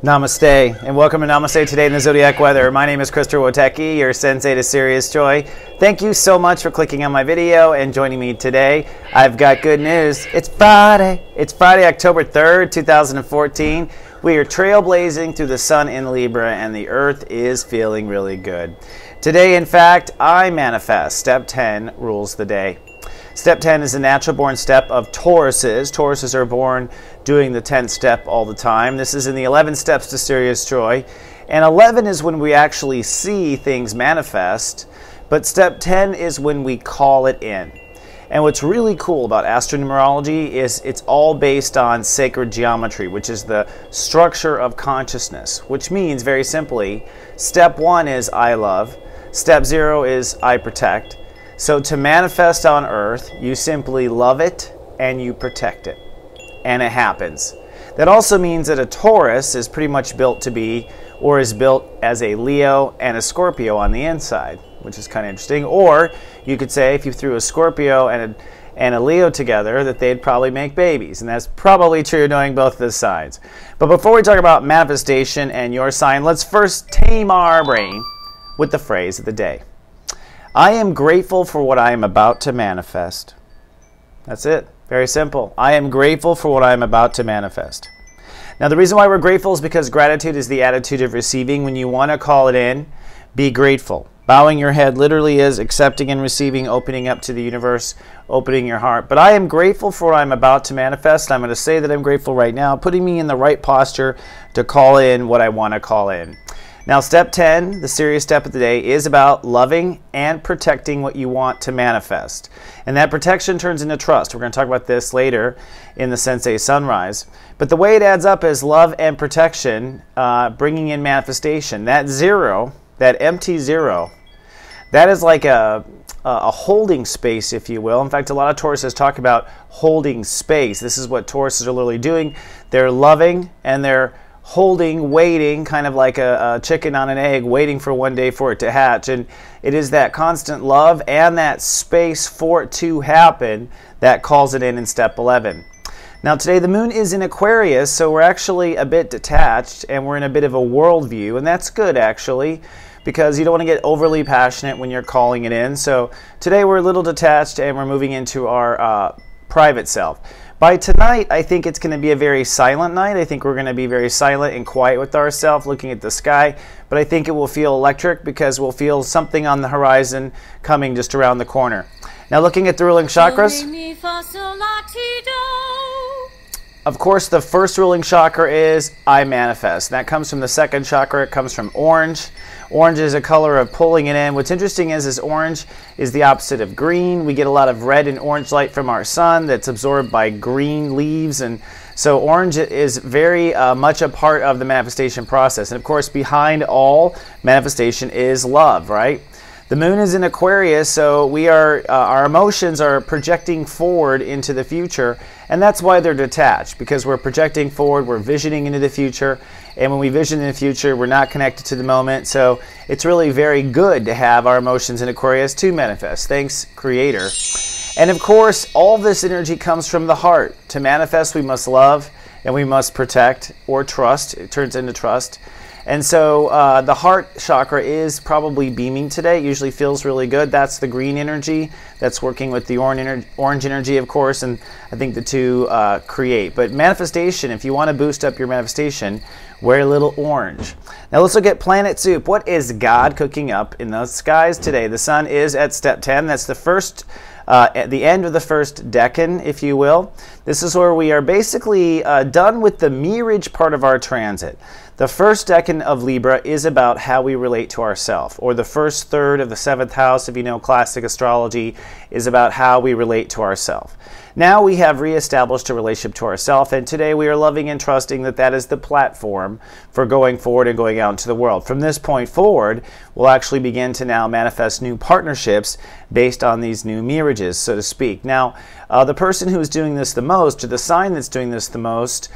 Namaste, and welcome to Namaste Today in the Zodiac Weather. My name is Witecki, your sensei to Sirius joy. Thank you so much for clicking on my video and joining me today. I've got good news. It's Friday. It's Friday, October 3rd, 2014. We are trailblazing through the sun in Libra, and the earth is feeling really good. Today, in fact, I manifest. Step 10 rules the day. Step 10 is a natural-born step of Tauruses. Tauruses are born doing the 10th step all the time. This is in the 11 steps to Sirius joy. And 11 is when we actually see things manifest. But step 10 is when we call it in. And what's really cool about astronumerology is it's all based on sacred geometry, which is the structure of consciousness, which means, very simply, step 1 is I love. Step 0 is I protect. So to manifest on Earth, you simply love it and you protect it. And it happens. That also means that a Taurus is pretty much built to be, or is built as a Leo and a Scorpio on the inside, which is kind of interesting. Or you could say if you threw a Scorpio and a Leo together, that they'd probably make babies. And that's probably true knowing both the sides. But before we talk about manifestation and your sign, let's first tame our brain with the phrase of the day. I am grateful for what I am about to manifest. That's it. Very simple. I am grateful for what I am about to manifest. Now, the reason why we're grateful is because gratitude is the attitude of receiving. When you want to call it in, be grateful. Bowing your head literally is accepting and receiving, opening up to the universe, opening your heart. But I am grateful for what I'm about to manifest. I'm going to say that I'm grateful right now, putting me in the right posture to call in what I want to call in. Now, step 10, the serious step of the day, is about loving and protecting what you want to manifest. And that protection turns into trust. We're going to talk about this later in the Sensei Sunrise. But the way it adds up is love and protection, bringing in manifestation. That zero, that empty zero, that is like a holding space, if you will. In fact, a lot of Tauruses talk about holding space. This is what Tauruses are literally doing. They're loving and they're holding, waiting, kind of like a chicken on an egg, waiting for one day for it to hatch. And it is that constant love and that space for it to happen that calls it in step 11. Now today the moon is in Aquarius, so we're actually a bit detached and we're in a bit of a worldview, and that's good actually, because you don't want to get overly passionate when you're calling it in. So today we're a little detached and we're moving into our private self. By tonight, I think it's going to be a very silent night. I think we're going to be very silent and quiet with ourselves, looking at the sky. But I think it will feel electric because we'll feel something on the horizon coming just around the corner. Now, looking at the ruling chakras. Of course, the first ruling chakra is I manifest. That comes from the second chakra. It comes from orange. Orange is a color of pulling it in. What's interesting is orange is the opposite of green. We get a lot of red and orange light from our sun that's absorbed by green leaves. And so orange is very much a part of the manifestation process. And of course, behind all manifestation is love, right? The moon is in Aquarius, so we are our emotions are projecting forward into the future, and that's why they're detached, because we're projecting forward, we're visioning into the future, and when we vision in the future, we're not connected to the moment. So it's really very good to have our emotions in Aquarius to manifest. Thanks, Creator. And of course, all this energy comes from the heart. To manifest, we must love, and we must protect or trust. It turns into trust. And so the heart chakra is probably beaming today. It usually feels really good. That's the green energy that's working with the orange energy, of course, and I think the two create. But manifestation, if you want to boost up your manifestation, wear a little orange. Now let's look at planet soup. What is God cooking up in the skies today? The sun is at step 10. That's the first at the end of the first decan, if you will. This is where we are basically done with the mirage part of our transit. The first decan of Libra is about how we relate to ourselves, or the first third of the 7th house, if you know classic astrology, is about how we relate to ourselves. Now we have reestablished a relationship to ourselves, and today we are loving and trusting that that is the platform for going forward and going out into the world. From this point forward, we'll actually begin to now manifest new partnerships based on these new mirages, so to speak. Now, The person who is doing this the most, or the sign that's doing this the most,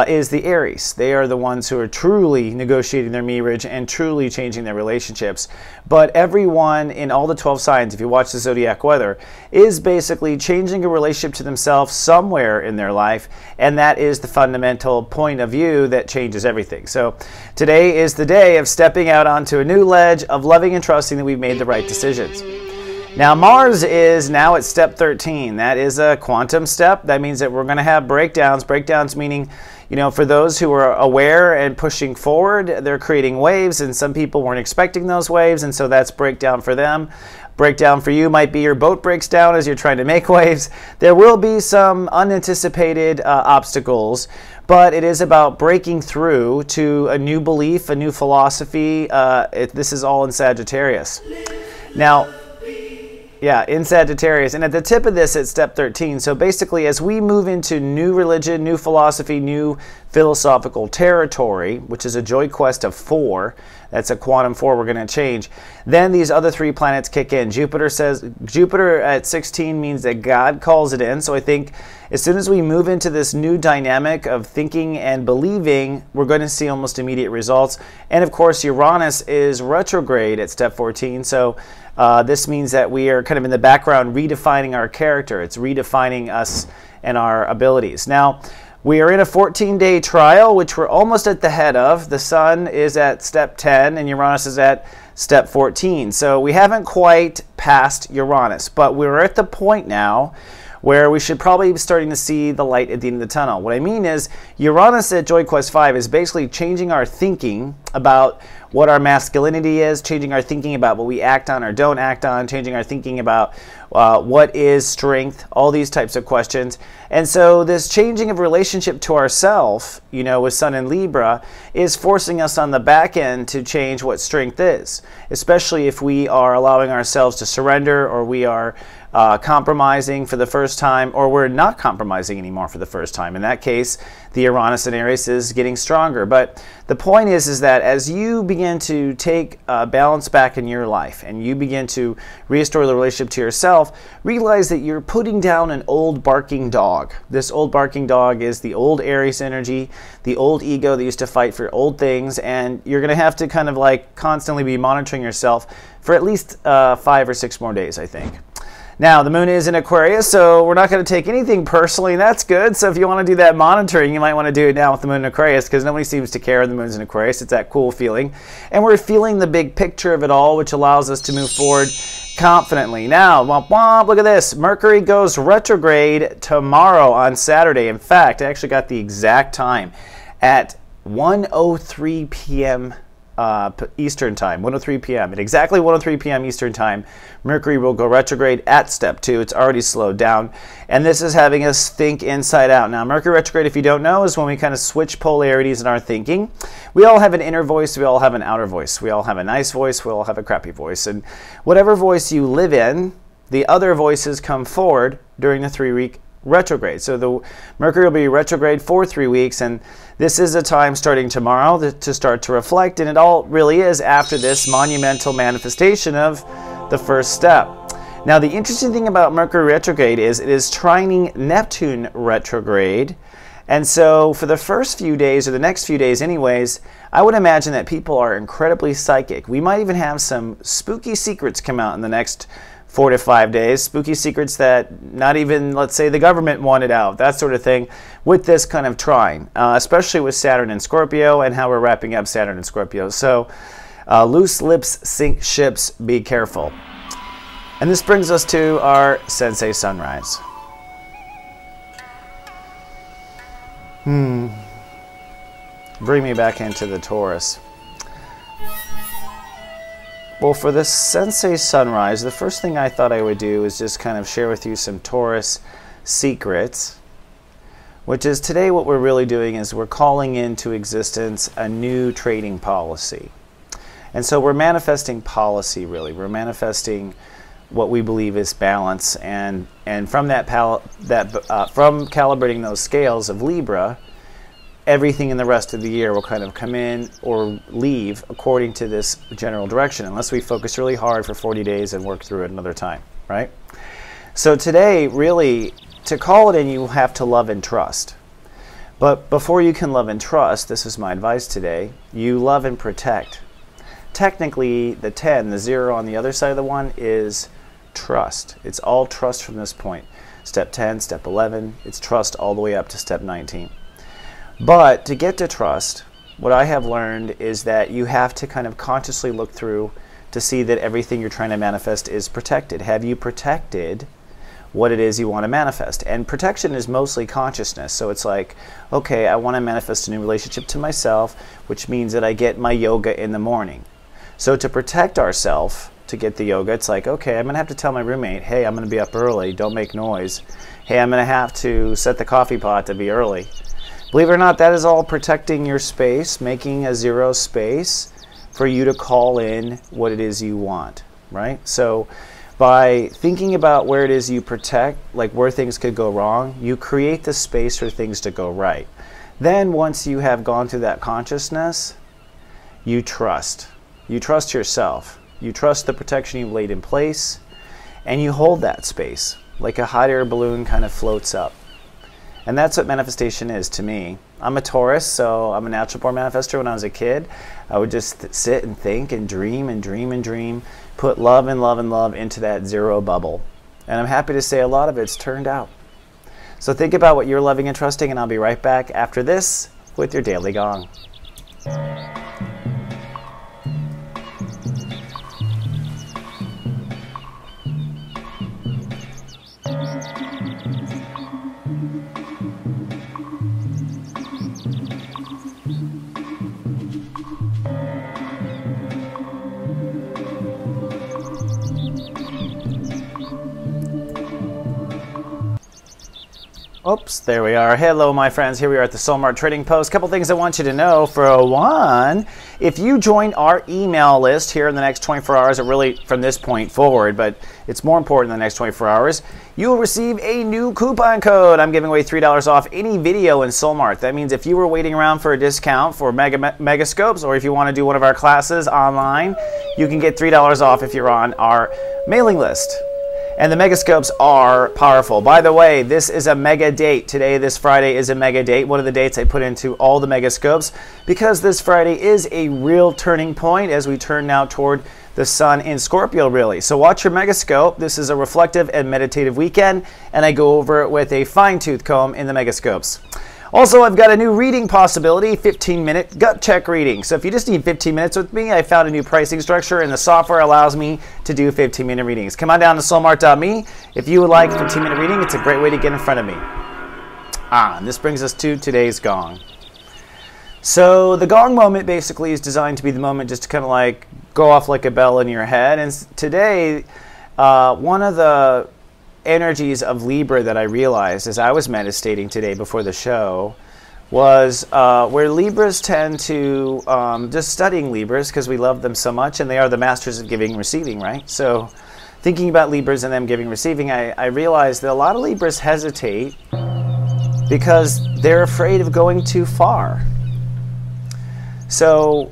is the Aries. They are the ones who are truly negotiating their marriage and truly changing their relationships. But everyone in all the 12 signs, if you watch the zodiac weather, is basically changing a relationship to themselves somewhere in their life, and that is the fundamental point of view that changes everything. So today is the day of stepping out onto a new ledge of loving and trusting that we've made the right decisions. Now Mars is now at step 13. That is a quantum step. That means that we're going to have breakdowns. Breakdowns meaning, you know, for those who are aware and pushing forward, they're creating waves, and some people weren't expecting those waves, and so that's breakdown for them. Breakdown for you might be your boat breaks down as you're trying to make waves. There will be some unanticipated obstacles, but it is about breaking through to a new belief, a new philosophy. This is all in Sagittarius. Now, yeah, in Sagittarius. And at the tip of this, it's step 13. So basically, as we move into new religion, new philosophy, new philosophical territory, which is a joy quest of 4, that's a quantum 4 we're going to change, then these other 3 planets kick in. Jupiter at 16 means that God calls it in. So I think as soon as we move into this new dynamic of thinking and believing, we're going to see almost immediate results. And of course, Uranus is retrograde at step 14. So this means that we are kind of in the background redefining our character. It's redefining us and our abilities. Now, we are in a 14-day trial, which we're almost at the head of. The Sun is at step 10 and Uranus is at step 14. So we haven't quite passed Uranus, but we're at the point now where we should probably be starting to see the light at the end of the tunnel. What I mean is Uranus at Joy Quest 5 is basically changing our thinking about what our masculinity is, changing our thinking about what we act on or don't act on, changing our thinking about what is strength, all these types of questions. And so this changing of relationship to ourself, you know, with Sun in Libra, is forcing us on the back end to change what strength is, especially if we are allowing ourselves to surrender, or we are compromising for the first time, or we're not compromising anymore for the first time. In that case, the Uranus in Aries is getting stronger. But the point is that as you begin to take balance back in your life and you begin to restore the relationship to yourself, realize that you're putting down an old barking dog. This old barking dog is the old Aries energy, the old ego that used to fight for old things, and you're going to have to kind of like constantly be monitoring yourself for at least 5 or 6 more days, I think. Now, the moon is in Aquarius, so we're not going to take anything personally, and that's good. So if you want to do that monitoring, you might want to do it now with the moon in Aquarius, because nobody seems to care when the moon's in Aquarius. It's that cool feeling. And we're feeling the big picture of it all, which allows us to move forward confidently. Now, womp womp, look at this. Mercury goes retrograde tomorrow on Saturday. In fact, I actually got the exact time at 1:03 p.m. Eastern time, 1:03 p.m. At exactly 1:03 p.m. Eastern time, Mercury will go retrograde at step 2. It's already slowed down, and this is having us think inside out. Now, Mercury retrograde, if you don't know, is when we kind of switch polarities in our thinking. We all have an inner voice, we all have an outer voice. We all have a nice voice, we all have a crappy voice. And whatever voice you live in, the other voices come forward during the 3-week retrograde. So the Mercury will be retrograde for 3 weeks, and this is a time starting tomorrow to start to reflect, and it all really is after this monumental manifestation of the first step. Now, the interesting thing about Mercury retrograde is it is trining Neptune retrograde, and so for the first few days, or the next few days anyways, I would imagine that people are incredibly psychic. We might even have some spooky secrets come out in the next 4 to 5 days, spooky secrets that not even, let's say, the government wanted out, that sort of thing, with this kind of trine, especially with Saturn and Scorpio, and how we're wrapping up Saturn and Scorpio. So loose lips sink ships, be careful. And this brings us to our Sensei Sunrise. Bring me back into the Taurus. Well, for the Sensei Sunrise, the first thing I thought I would do is just kind of share with you some Taurus secrets, which is today what we're really doing is we're calling into existence a new trading policy. And so we're manifesting policy, really. We're manifesting what we believe is balance, and from from calibrating those scales of Libra, everything in the rest of the year will kind of come in or leave according to this general direction, unless we focus really hard for 40 days and work through it another time, right? So today, really, to call it in, you have to love and trust. But before you can love and trust, this is my advice today, you love and protect. Technically, the 10, the 0 on the other side of the 1 is trust. It's all trust from this point. Step 10, step 11, it's trust all the way up to step 19. But to get to trust, what I have learned is that you have to kind of consciously look through to see that everything you're trying to manifest is protected. Have you protected what it is you want to manifest? And protection is mostly consciousness. So it's like, okay, I want to manifest a new relationship to myself, which means that I get my yoga in the morning. So to protect ourselves, to get the yoga, it's like, okay, I'm going to have to tell my roommate, hey, I'm going to be up early, don't make noise. Hey, I'm going to have to set the coffee pot to be early. Believe it or not, that is all protecting your space, making a 0 space for you to call in what it is you want, right? So by thinking about where it is you protect, like where things could go wrong, you create the space for things to go right. Then once you have gone through that consciousness, you trust. You trust yourself. You trust the protection you've laid in place, and you hold that space like a hot air balloon kind of floats up. And that's what manifestation is to me. I'm a Taurus, so I'm a natural born manifestor. When I was a kid, I would just sit and think and dream and dream and dream, put love and love and love into that 0 bubble. And I'm happy to say a lot of it's turned out. So think about what you're loving and trusting, and I'll be right back after this with your Daily Gong. Oops, there we are. Hello, my friends. Here we are at the Soul Mart Trading Post. Couple things I want you to know. For one, if you join our email list here in the next 24 hours, or really from this point forward, but it's more important in the next 24 hours, you will receive a new coupon code. I'm giving away $3 off any video in Soul Mart. That means if you were waiting around for a discount for Megascopes, or if you want to do one of our classes online, you can get $3 off if you're on our mailing list. And the Megascopes are powerful. By the way, this is a mega date. Today, this Friday, is a mega date. One of the dates I put into all the Megascopes because this Friday is a real turning point as we turn now toward the sun in Scorpio, really. So watch your Megascope. This is a reflective and meditative weekend, and I go over it with a fine-tooth comb in the Megascopes. Also, I've got a new reading possibility, 15-minute gut check reading. So if you just need 15 minutes with me, I found a new pricing structure, and the software allows me to do 15-minute readings. Come on down to soulmart.me. If you would like a 15-minute reading, it's a great way to get in front of me. And this brings us to today's gong. So the gong moment basically is designed to be the moment just to kind of like go off like a bell in your head. And today, one of the energies of Libra that I realized as I was meditating today before the show was where Libras tend to, just studying Libras because we love them so much, and they are the masters of giving and receiving, right? So thinking about Libras and them giving and receiving, I realized that a lot of Libras hesitate because they're afraid of going too far. So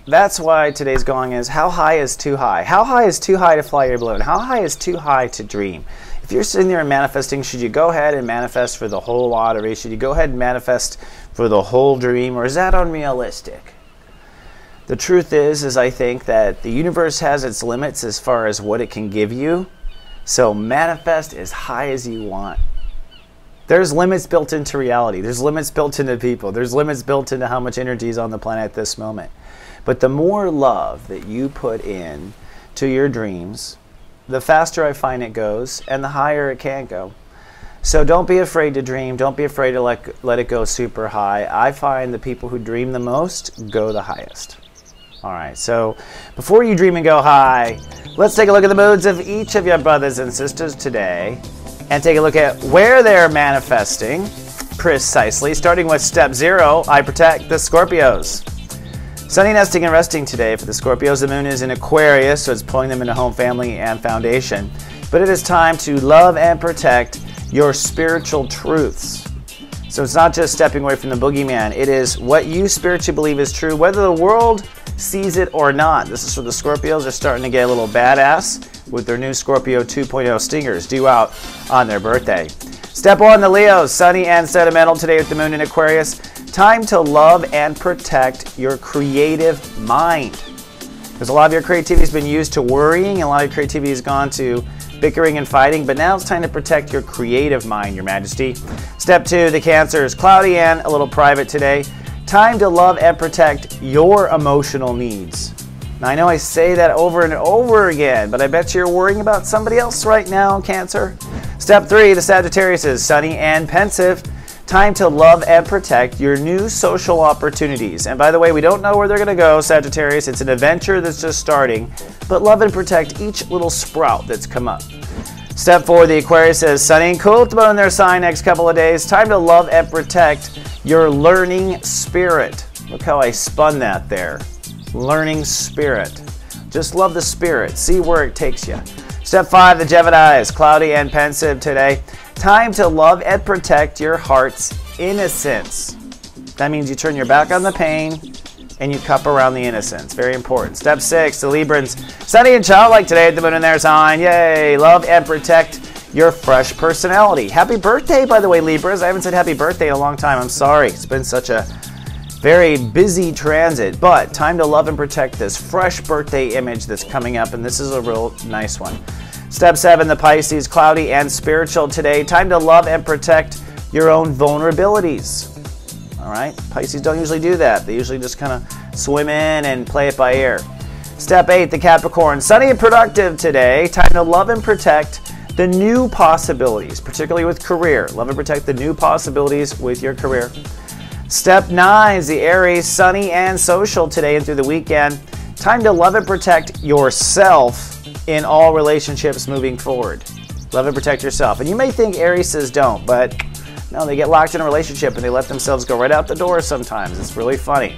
that's why today's gong is, how high is too high? How high is too high to fly your balloon? How high is too high to dream? If you're sitting there and manifesting, should you go ahead and manifest for the whole lottery? Should you go ahead and manifest for the whole dream? Or is that unrealistic? The truth is I think that the universe has its limits as far as what it can give you. So manifest as high as you want. There's limits built into reality. There's limits built into people. There's limits built into how much energy is on the planet at this moment. But the more love that you put in to your dreams, the faster I find it goes, and the higher it can go. So don't be afraid to dream. Don't be afraid to let it go super high. I find the people who dream the most go the highest. All right, so before you dream and go high, let's take a look at the moods of each of your brothers and sisters today and take a look at where they're manifesting precisely. Starting with step 0, I protect the Scorpios. Sunny nesting and resting today for the Scorpios. The moon is in Aquarius, so it's pulling them into home, family, and foundation. But it is time to love and protect your spiritual truths. So it's not just stepping away from the boogeyman. It is what you spiritually believe is true, whether the world sees it or not. This is for the Scorpios. They're starting to get a little badass with their new Scorpio 2.0 stingers due out on their birthday. Step 1, the Leos, sunny and sentimental today with the moon in Aquarius. Time to love and protect your creative mind. Because a lot of your creativity has been used to worrying, and a lot of your creativity has gone to bickering and fighting, but now it's time to protect your creative mind, Your Majesty. Step 2, the Cancers, cloudy and a little private today. Time to love and protect your emotional needs. Now, I know I say that over and over again, but I bet you're worrying about somebody else right now, Cancer. Step 3, the Sagittarius, sunny and pensive. Time to love and protect your new social opportunities. And by the way, we don't know where they're going to go, Sagittarius. It's an adventure that's just starting, but love and protect each little sprout that's come up. Step 4, the Aquarius says, sunny and cool with the moon in their sign next couple of days. Time to love and protect your learning spirit. Look how I spun that there. Learning spirit. Just love the spirit. See where it takes you. Step 5, the Geminis, cloudy and pensive today. Time to love and protect your heart's innocence. That means you turn your back on the pain and you cup around the innocence. Very important. Step 6, the Librans, sunny and childlike today at the moon in their sign. Yay! Love and protect your fresh personality. Happy birthday, by the way, Libras. I haven't said happy birthday in a long time. I'm sorry. It's been such a very busy transit, but time to love and protect this fresh birthday image that's coming up, and this is a real nice one. Step 7, the Pisces, cloudy and spiritual today. Time to love and protect your own vulnerabilities. All right, Pisces don't usually do that. They usually just kind of swim in and play it by ear. Step 8, the Capricorn, sunny and productive today. Time to love and protect the new possibilities, particularly with career. Love and protect the new possibilities with your career. Step 9 is the Aries, sunny and social today and through the weekend. Time to love and protect yourself in all relationships moving forward. Love and protect yourself. And you may think Aries don't, but no, they get locked in a relationship and they let themselves go right out the door sometimes. It's really funny.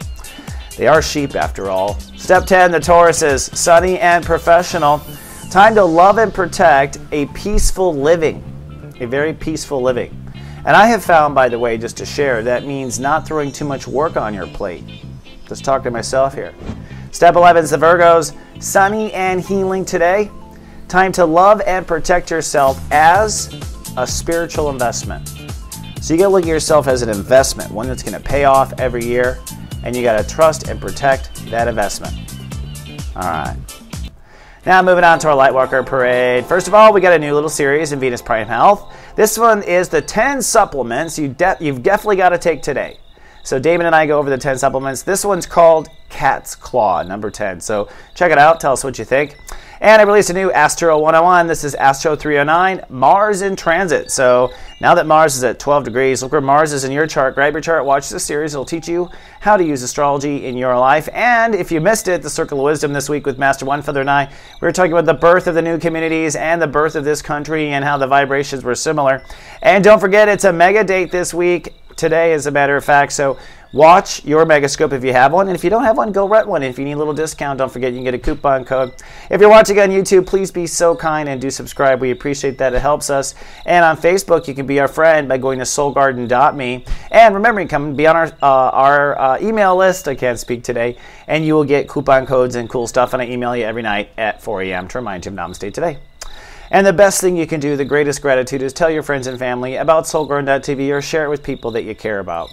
They are sheep after all. Step 10, the Tauruses, sunny and professional. Time to love and protect a peaceful living, a very peaceful living. And I have found, by the way, just to share, that means not throwing too much work on your plate. Just talk to myself here. Step 11 is the Virgos, sunny and healing today. Time to love and protect yourself as a spiritual investment. So you got to look at yourself as an investment, one that's going to pay off every year, and you got to trust and protect that investment. All right. Now moving on to our Lightworker Parade. First of all, we got a new little series in Venus Prime Health. This one is the 10 supplements you've definitely got to take today. So Damon and I go over the 10 supplements. This one's called Cat's Claw, number 10. So check it out. Tell us what you think. And I released a new Astro 101. This is Astro 309, Mars in transit. So now that Mars is at 12 degrees, look where Mars is in your chart. Grab your chart, watch this series. It'll teach you how to use astrology in your life. And if you missed it, the Circle of Wisdom this week with Master One Feather and I, we were talking about the birth of the new communities and the birth of this country and how the vibrations were similar. And don't forget, it's a mega date this week. Today, as a matter of fact. So watch your Megascope if you have one. And if you don't have one, go rent one. If you need a little discount, don't forget you can get a coupon code. If you're watching on YouTube, please be so kind and do subscribe. We appreciate that. It helps us. And on Facebook, you can be our friend by going to soulgarden.me. And remember, you come be on our email list. I can't speak today. And you will get coupon codes and cool stuff. And I email you every night at 4 a.m. to remind you of Namaste today. And the best thing you can do, the greatest gratitude, is tell your friends and family about soulgarden.tv or share it with people that you care about.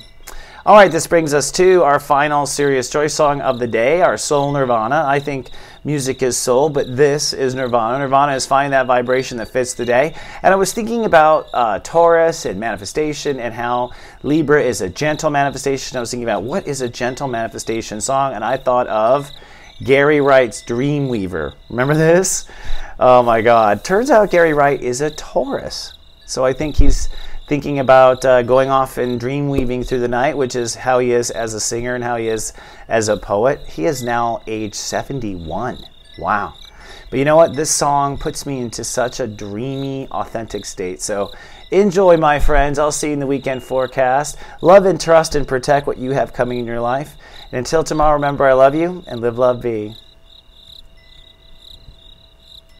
All right, this brings us to our final Sirius Joy song of the day, our Soul Nirvana. I think music is soul, but this is Nirvana. Nirvana is finding that vibration that fits the day. And I was thinking about Taurus and manifestation and how Libra is a gentle manifestation. I was thinking about what is a gentle manifestation song, and I thought of Gary Wright's Dreamweaver. Remember this? Oh my God. Turns out Gary Wright is a Taurus. So I think he's thinking about going off and dream weaving through the night, which is how he is as a singer and how he is as a poet. He is now age 71. Wow. But you know what? This song puts me into such a dreamy, authentic state. So enjoy, my friends. I'll see you in the weekend forecast. Love and trust and protect what you have coming in your life. And until tomorrow, remember, I love you and live, love, be.